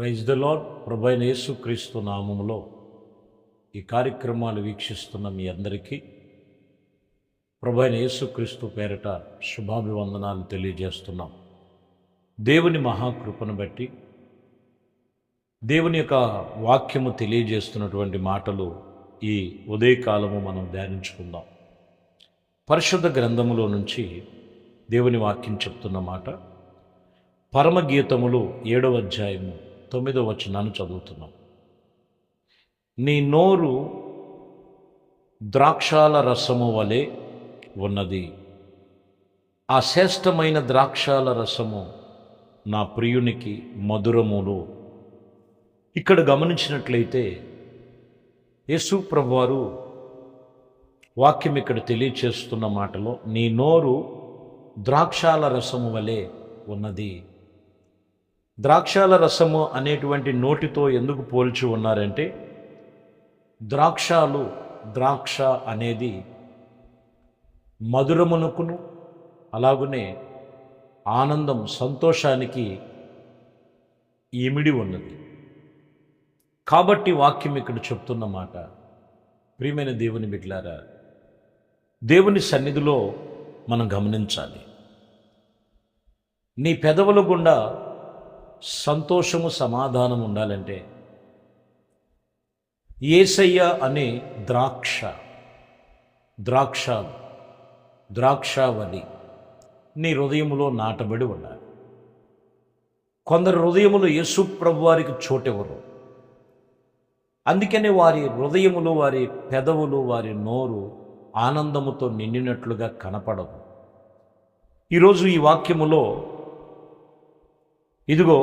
Praise the lord. ప్రభువైన యేసుక్రీస్తు నామములో ఈ కార్యక్రమాలు వీక్షిస్తున్న మీ అందరికీ ప్రభువైన యేసుక్రీస్తు పేరట శుభాభివందనాలు తెలియజేస్తున్నాం. దేవుని మహాకృపను బట్టి దేవుని యొక్క వాక్యము తెలియజేస్తున్నటువంటి మాటలు ఈ ఉదయకాలము మనం ధ్యానించుకుందాం. పరిశుద్ధ గ్రంథములో నుంచి దేవుని వాక్యం చెప్తున్న మాట పరమగీతములు 7వ అధ్యాయము 9వ వచనాన్ని చదువుతున్నాం. నీ నోరు ద్రాక్షాల రసము వలె ఉన్నది, ఆ శ్రేష్టమైన ద్రాక్షాల రసము నా ప్రియునికి మధురములు. ఇక్కడ గమనించినట్లయితే యేసు ప్రభువారు వాక్యం ఇక్కడ తెలియచేస్తున్న మాటలో నీ నోరు ద్రాక్షాల రసము వలె ఉన్నది. ద్రాక్షాల రసము అనేటువంటి నోటితో ఎందుకు పోల్చి ఉన్నారంటే ద్రాక్ష అనేది మధురమునకును అలాగునే ఆనందం సంతోషానికి ఇమిడి ఉన్నది. కాబట్టి వాక్యం ఇక్కడ చెప్తున్న మాట, ప్రియమైన దేవుని బిడ్డలారా, దేవుని సన్నిధిలో మనం గమనించాలి. నీ పెదవుల గుండా సంతోషము సమాధానం ఉండాలంటే యేసయ్య అనే ద్రాక్షావళి నీ హృదయములో నాటబడి ఉండాలి. కొందరు హృదయములో యేసు ప్రభు వారికి చోటెవరు, అందుకనే వారి హృదయములు, వారి పెదవులు, వారి నోరు ఆనందముతో నిండినట్లుగా కనపడదు. ఈరోజు ఈ వాక్యములో ఇదిగో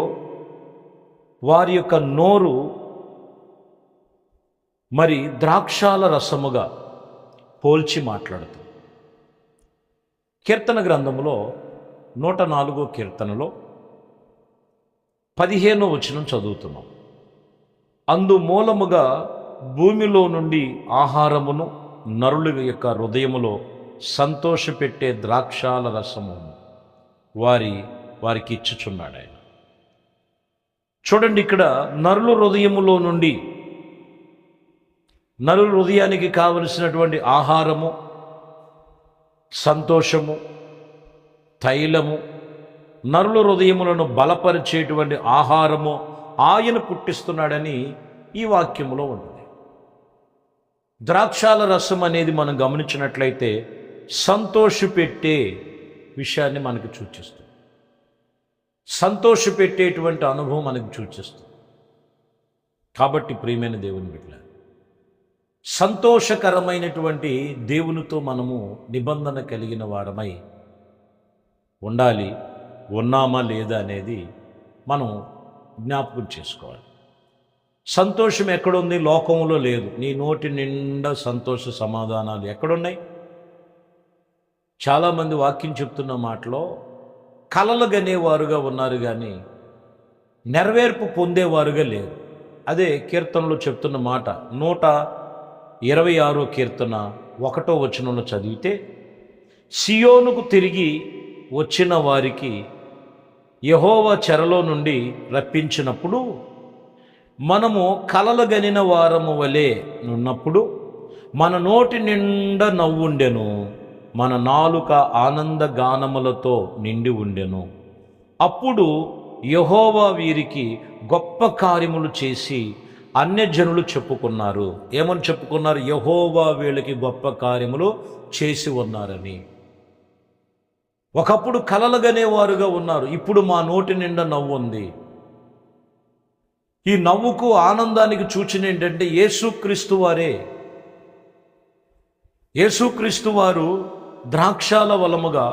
వారి యొక్క నోరు మరి ద్రాక్షాల రసముగా పోల్చి మాట్లాడుతుంది. కీర్తన గ్రంథములో 104వ కీర్తనలో 15వ వచనం చదువుతున్నాం. అందు మూలముగా భూమిలో నుండి ఆహారమును నరుల యొక్క హృదయములో సంతోషపెట్టే ద్రాక్షాల రసము వారికి ఇచ్చుచున్నాడు ఆయన. చూడండి, ఇక్కడ నరుల హృదయములో నుండి, నరుల హృదయానికి కావలసినటువంటి ఆహారము, సంతోషము, తైలము, నరుల హృదయములను బలపరిచేటువంటి ఆహారము ఆయన పుట్టిస్తున్నాడని ఈ వాక్యములో ఉంటుంది. ద్రాక్షాల రసం అనేది మనం గమనించినట్లయితే సంతోషపెట్టే విషయాన్ని మనకు సూచిస్తుంది. సంతోషపెట్టేటువంటి అనుభవం మనకు సూచిస్తుంది. కాబట్టి ప్రియమైన దేవుని బిడ్డ, సంతోషకరమైనటువంటి దేవునితో మనము నిబంధన కలిగిన వారమై ఉండాలి. ఉన్నామా లేదా అనేది మనం జ్ఞాపకం చేసుకోవాలి. సంతోషం ఎక్కడుంది? లోకంలో లేదు. నీ నోటి నిండా సంతోష సమాధానాలు ఎక్కడున్నాయి? చాలామంది వాక్యం చెప్తున్న మాటలో కలలు గనేవారుగా ఉన్నారు కానీ నెరవేర్పు పొందేవారుగా లేరు. అదే కీర్తనలో చెప్తున్న మాట 126వ కీర్తన 1వ వచనంలో చదివితే, సియోనుకు తిరిగి వచ్చిన వారికి యెహోవా చెరలో నుండి రప్పించినప్పుడు మనము కలలు గనిన వారము వలె ఉన్నప్పుడు మన నోటి నిండా నవ్వుండెను, మన నాలుక ఆనంద గానములతో నిండి ఉండెను. అప్పుడు యెహోవా వీరికి గొప్ప కార్యములు చేసి అన్యజనులు చెప్పుకున్నారు. ఏమని చెప్పుకున్నారు? యెహోవా వీళ్ళకి గొప్ప కార్యములు చేసి ఉన్నారని. ఒకప్పుడు కలలుగనేవారుగా ఉన్నారు, ఇప్పుడు మా నోటి నిండా నవ్వు ఉంది. ఈ నవ్వుకు ఆనందానికి సూచన ఏంటంటే యేసుక్రీస్తు వారే. యేసుక్రీస్తు వారు ద్రాక్షాల వలముగా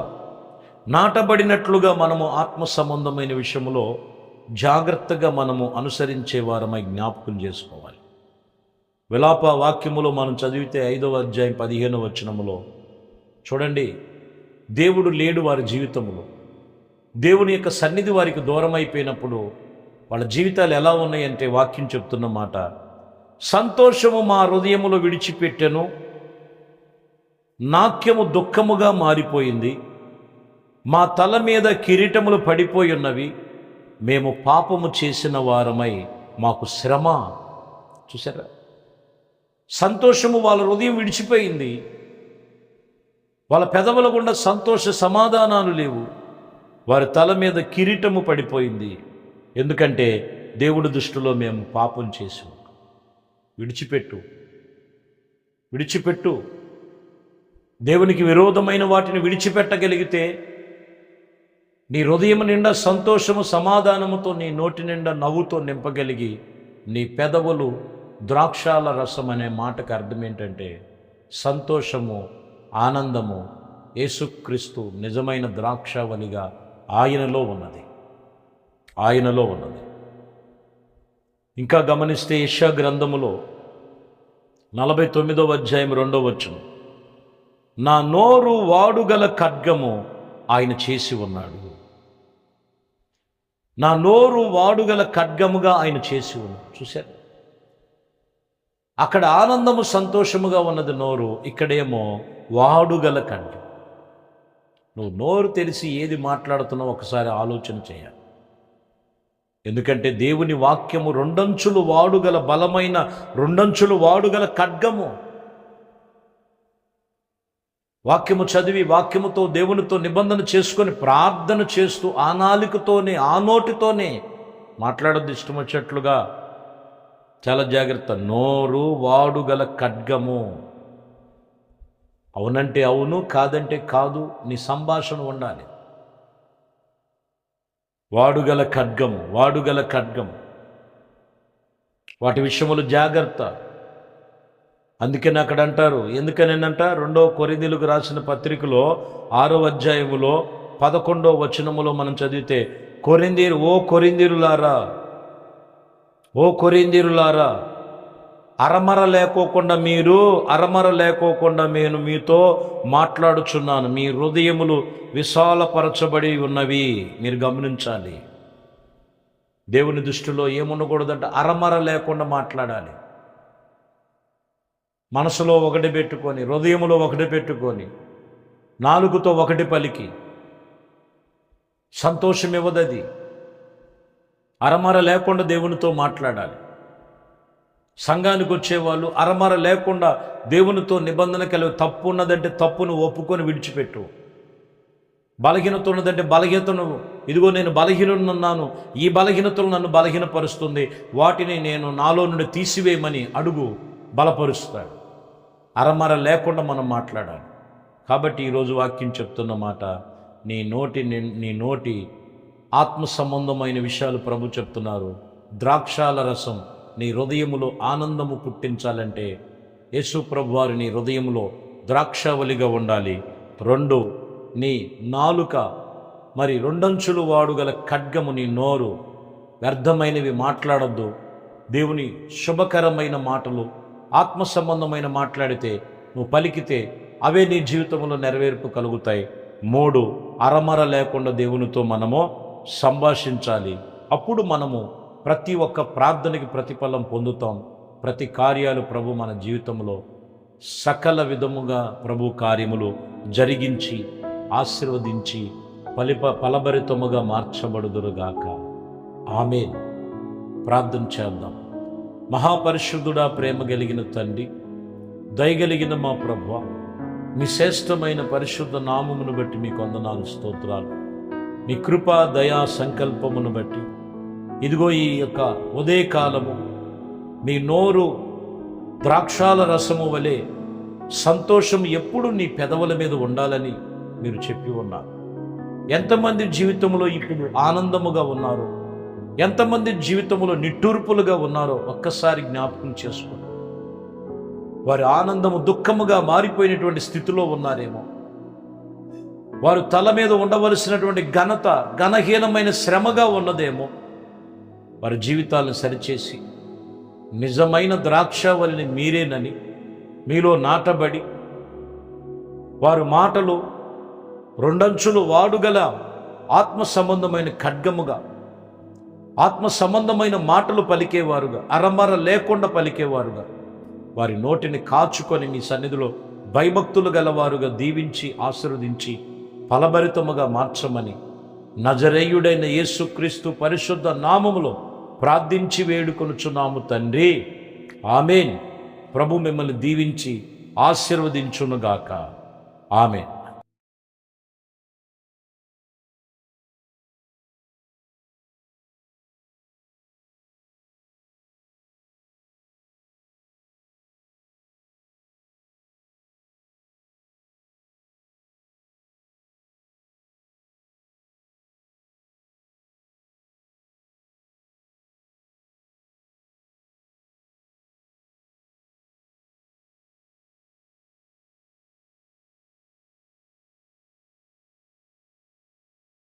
నాటబడినట్లుగా మనము ఆత్మ సంబంధమైన విషయంలో జాగ్రత్తగా మనము అనుసరించే వారమై జ్ఞాపకం చేసుకోవాలి. విలాప వాక్యములో మనం చదివితే 5వ అధ్యాయం 15వ వచనములో చూడండి, దేవుడు లేడు వారి జీవితంలో. దేవుని యొక్క సన్నిధి వారికి దూరం అయిపోయినప్పుడు వాళ్ళ జీవితాలు ఎలా ఉన్నాయంటే వాక్యం చెప్తున్న మాట, సంతోషము మా హృదయములో విడిచిపెట్టెను, నాట్యము దుఃఖముగా మారిపోయింది, మా తల మీద కిరీటములు పడిపోయి ఉన్నవి, మేము పాపము చేసిన వారమై మాకు శ్రమ. చూసారా, సంతోషము వాళ్ళ హృదయం విడిచిపోయింది. వాళ్ళ పెదవుల గుండా సంతోష సమాధానాలు లేవు. వారి తల మీద కిరీటము పడిపోయింది. ఎందుకంటే దేవుడి దృష్టిలో మేము పాపం చేసాం. విడిచిపెట్టు. దేవునికి విరోధమైన వాటిని విడిచిపెట్టగలిగితే నీ హృదయం నిండా సంతోషము సమాధానముతో, నీ నోటి నిండా నవ్వుతో నింపగలిగి, నీ పెదవులు ద్రాక్షాల రసం అనే మాటకు అర్థం ఏంటంటే సంతోషము, ఆనందము. యేసుక్రీస్తు నిజమైన ద్రాక్షావళిగా ఆయనలో ఉన్నది. ఇంకా గమనిస్తే యెషయా గ్రంథములో 49వ అధ్యాయం 2వ వచనం, నా నోరు వాడుగల ఖడ్గము ఆయన చేసి ఉన్నాడు. నా నోరు వాడుగల ఖడ్గముగా ఆయన చేసి ఉన్నాడు. చూశారు, అక్కడ ఆనందము సంతోషముగా ఉన్నది నోరు, ఇక్కడేమో వాడుగల ఖడ్గం. నువ్వు నోరు తెరిచి ఏది మాట్లాడుతున్నావు ఒకసారి ఆలోచన చేయాలి. ఎందుకంటే దేవుని వాక్యము రెండంచులు వాడుగల బలమైన, రెండంచులు వాడుగల ఖడ్గము. వాక్యము చదివి వాక్యముతో దేవునితో నిబంధన చేసుకొని ప్రార్థన చేస్తూ ఆ నాలుకతోనే, ఆ నోటితోనే మాట్లాడొద్దు ఇష్టం వచ్చేట్లుగా. చాలా జాగ్రత్త. నోరు వాడుగల ఖడ్గము. అవునంటే అవును, కాదంటే కాదు, నీ సంభాషణ ఉండాలి. వాడుగల ఖడ్గం. వాటి విషయములు జాగ్రత్త. అందుకని అక్కడ అంటారు, ఎందుకనేనంట 2 కొరింథీయులకు రాసిన పత్రికలో 6వ అధ్యాయములో 11వ వచనములో మనం చదివితే, ఓ కొరింథీయులారా, అరమర లేకోకుండా నేను మీతో మాట్లాడుచున్నాను. మీ హృదయములు విశాలపరచబడి ఉన్నవి. మీరు గమనించాలి. దేవుని దృష్టిలో ఏముండకూడదంటే అరమర లేకుండా మాట్లాడాలి. మనసులో ఒకటి పెట్టుకొని, హృదయములో ఒకటి పెట్టుకొని, నాలుగుతో ఒకటి పలికి. సంతోషం ఇవ్వదది. అరమర లేకుండా దేవునితో మాట్లాడాలి. సంఘానికి వచ్చేవాళ్ళు అరమర లేకుండా దేవునితో నిబంధన కలిగి, తప్పు ఉన్నదంటే తప్పును ఒప్పుకొని విడిచిపెట్టు. బలహీనత ఉన్నదంటే బలహీనతను, ఇదిగో నేను బలహీనున్నాను, ఈ బలహీనతలు నన్ను బలహీనపరుస్తుంది, వాటిని నేను నాలో నుండి తీసివేయమని అడుగు, బలపరుస్తాడు. అరమర లేకుండా మనం మాట్లాడాలి. కాబట్టి ఈరోజు వాక్యం చెప్తున్న మాట, నీ నోటి ఆత్మ సంబంధమైన విషయాలు ప్రభు చెప్తున్నారు. ద్రాక్షాల రసం నీ హృదయములో ఆనందము పుట్టించాలంటే యేసు ప్రభు వారు నీ హృదయములో ద్రాక్షావళిగా ఉండాలి. 2, నీ నాలుక మరి రెండంచులు వాడుగల ఖడ్గము నీ నోరు. వ్యర్థమైనవి మాట్లాడొద్దు. దేవుని శుభకరమైన మాటలు, ఆత్మ సంబంధమైన మాట్లాడితే, నువ్వు పలికితే అవే నీ జీవితంలో నెరవేర్పు కలుగుతాయి. 3, అరమర లేకుండా దేవునితో మనము సంభాషించాలి. అప్పుడు మనము ప్రతి ఒక్క ప్రార్థనకి ప్రతిఫలం పొందుతాం. ప్రతి కార్యాలు ప్రభు మన జీవితంలో సకల విధముగా ప్రభు కార్యములు జరిగించి ఆశీర్వదించి ఫలభరితముగా మార్చబడుదురుగాక. ఆమేన్. ప్రార్థన చేద్దాం. మహాపరిశుద్ధుడా, ప్రేమ కలిగిన తండ్రి, దయగలిగిన మా ప్రభువా, మీ శ్రేష్టమైన పరిశుద్ధ నామమును బట్టి మీకు వందనాలు, స్తోత్రాలు. మీ కృపా దయా సంకల్పమును బట్టి ఇదిగో ఈ యొక్క ఉదయకాలము మీ నోరు ద్రాక్షాల రసము వలె సంతోషం ఎప్పుడు నీ పెదవుల మీద ఉండాలని మీరు చెప్పి ఉన్నారు. ఎంతమంది జీవితంలో ఇప్పుడు ఆనందముగా ఉన్నారో, ఎంతమంది జీవితంలో నిట్టూర్పులుగా ఉన్నారో ఒక్కసారి జ్ఞాపకం చేసుకోండి. వారి ఆనందము దుఃఖముగా మారిపోయినటువంటి స్థితిలో ఉన్నారేమో. వారు తల మీద ఉండవలసినటువంటి ఘనత ఘనహీనమైన శ్రమగా ఉన్నదేమో. వారి జీవితాలను సరిచేసి నిజమైన ద్రాక్షావళిని మీరేనని మీలో నాటబడి, వారి మాటలు రెండంచులు వాడుగల ఆత్మ సంబంధమైన ఖడ్గముగా, ఆత్మ సంబంధమైన మాటలు పలికేవారుగా, అరమర లేకుండా పలికేవారుగా, వారి నోటిని కాచుకొని మీ సన్నిధిలో భయభక్తులు గలవారుగా దీవించి ఆశీర్వదించి ఫలభరితముగా మార్చమని నజరేయుడైన యేసుక్రీస్తు పరిశుద్ధ నామములో ప్రార్థించి వేడుకొనుచున్నాము తండ్రి, ఆమేన్. ప్రభు మిమ్మల్ని దీవించి ఆశీర్వదించునుగాక. ఆమేన్.